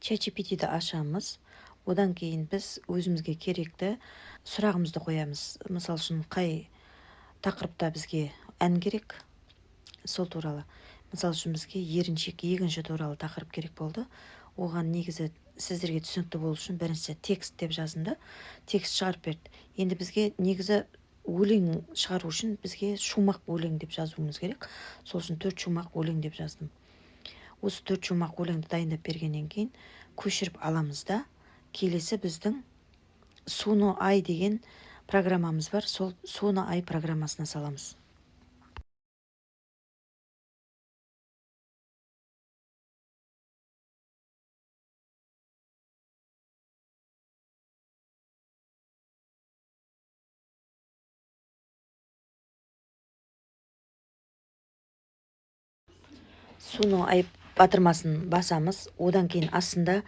ChatGPT-ді ашамыз. Одан кейін біз өзімізге керекті сұрағымызды қоямыз. Мысал үшін қай тақырыпта бізге ән керек, сол туралы. Мысал үшін бізге еріншек егінші туралы тақырып керек болды. Оған негізі сіздерге түсінікті болу үшін бірінші текст деп жазында, текст шығарып берді. Енді бізге негізі өлең шығару үшін бізге шумақ өлең деп жазуымыз керек. Сол үшін 4 шумақ өлең деп жаздым. Осы 4 шумақ өлеңді дайындап бергеннен кейін көшіріп аламыз да, келесі біздің Suno Ай деген программамыз бар. Сол Suno Ай программасына саламыз. Suno Ай батырмасын басамыз. Одан кейін астында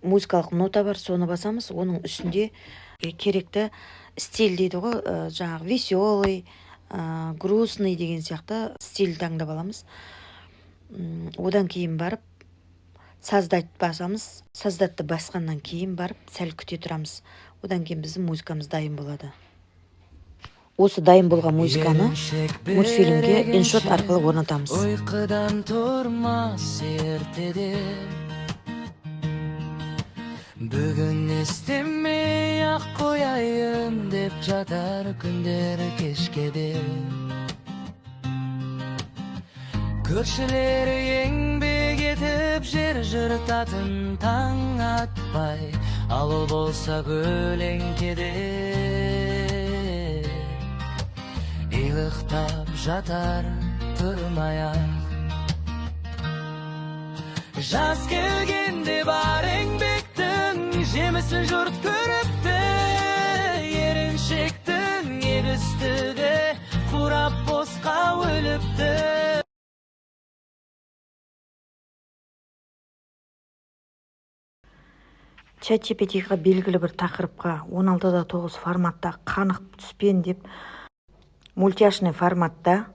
музыкалық нота бар, соны басамыз. Оның үстінде керекті стиль дейді ғой, жаңағы веселый, грустный деген сияқты стиль таңдап аламыз. Одан кейін барып создать басамыз. Создатты басқаннан кейін барып сәл күте тұрамыз. Одан кейін біздің музыкамыз дайын болады. Осы дайын болған музыканы мультфильмге иншот арқылы орнатамыз. Ойқыдан тұрмас ертеде, бүгін естемей ақ қояйын деп жатар күндер кешкеде. Көршілері еңбек етіп жер жыртатын таң атпай, ал ол болса көлеңкеде илықтап жатар тұрмай-ақ. Жаз келгенде бар еңбектің жемісін жұрт көріпті, еріншектің егістігі қурап босқа өліпті. ChatGPT-ға белгілі бір тақырыпқа 16:9 форматта қанық түспен деп мультяшный форматта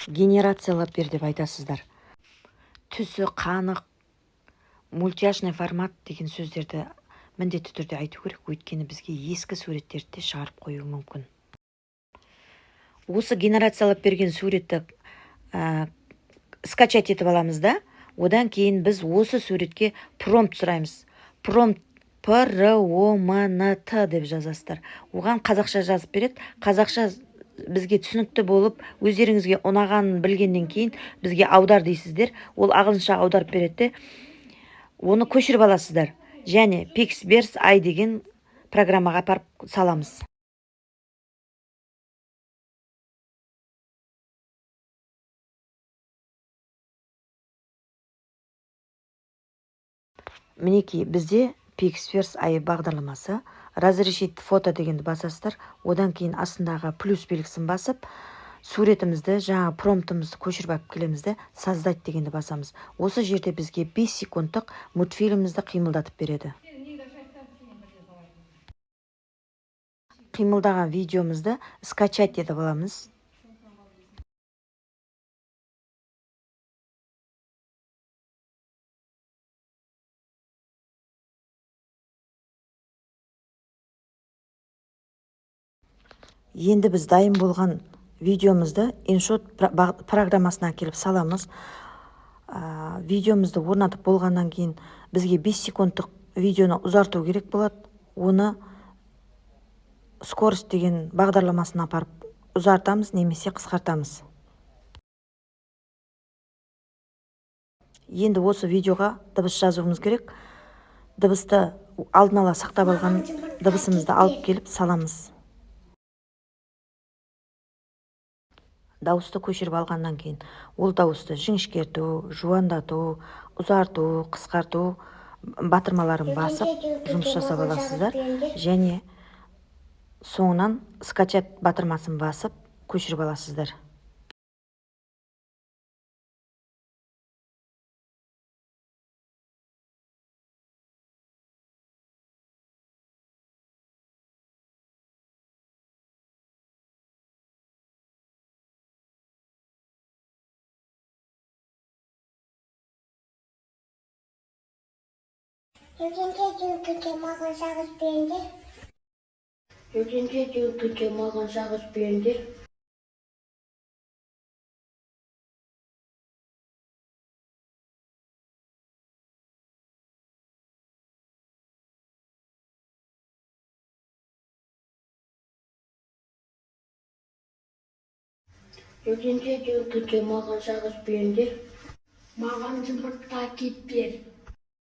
генерациялап бер деп айтасыздар. Түсі қанық, мультяшный формат деген сөздерді міндетті түрде айту керек, өйткені бізге ескі суреттерді шығарып қою мүмкін. Осы генерациялап берген суретті скачать етіп аламыз да, одан кейін біз осы суретке промпт сұраймыз. Промпт PROMNT деп жазасыздар. Оған қазақша жазып береді. Қазақша бізге түсінікті болып, өздеріңізге ұнағанын білгеннен кейін бізге аудар дейсіздер. Ол ағылшынша аударып береді. Оны көшіріп аласыздар. Және Pixverse Ай деген программаға апарып саламыз. Мінекей бізде Pixverse Ай бағдарламасы. Разрешить фото дегенді басасыздар. Одан кейін астындағы плюс белгісін басып, суретімізді, жаңа промптымызды көшіріп алып келеміз де, создать дегенді басамыз. Осы жерде бізге 5 секундтық мультфильмімізді қимылдатып береді. Қимылдаған видеомызды скачать етіп аламыз. Енді біз дайын болған видеомызды иншот программасына келіп саламыз. Видеомызды орнатып болғаннан кейін бізге 5 секундтық видеоны ұзарту керек болады. Оны скорость деген бағдарламасына апарып ұзартамыз немесе қысқартамыз. Енді осы видеоға дыбыс жазуымыз керек. Дыбысты алдын ала сақтап алған дыбысымызды алып келіп саламыз. Дауысты көшіріп алғаннан кейін ол дауысты жіңішкерту, жуандату, ұзарту, қысқарту батырмаларын басып жұмыс жасап аласыздар. Және соңынан скачать батырмасын басып көшіріп аласыздар. Жүзінші жүлкіге маған шағыз беріңдер. Жүзінші жүлкіге маған шағыз беріңдер. Жүзінші жүлкіге маған шағыз беріңдер. Маған жұмыртқа кеп бер.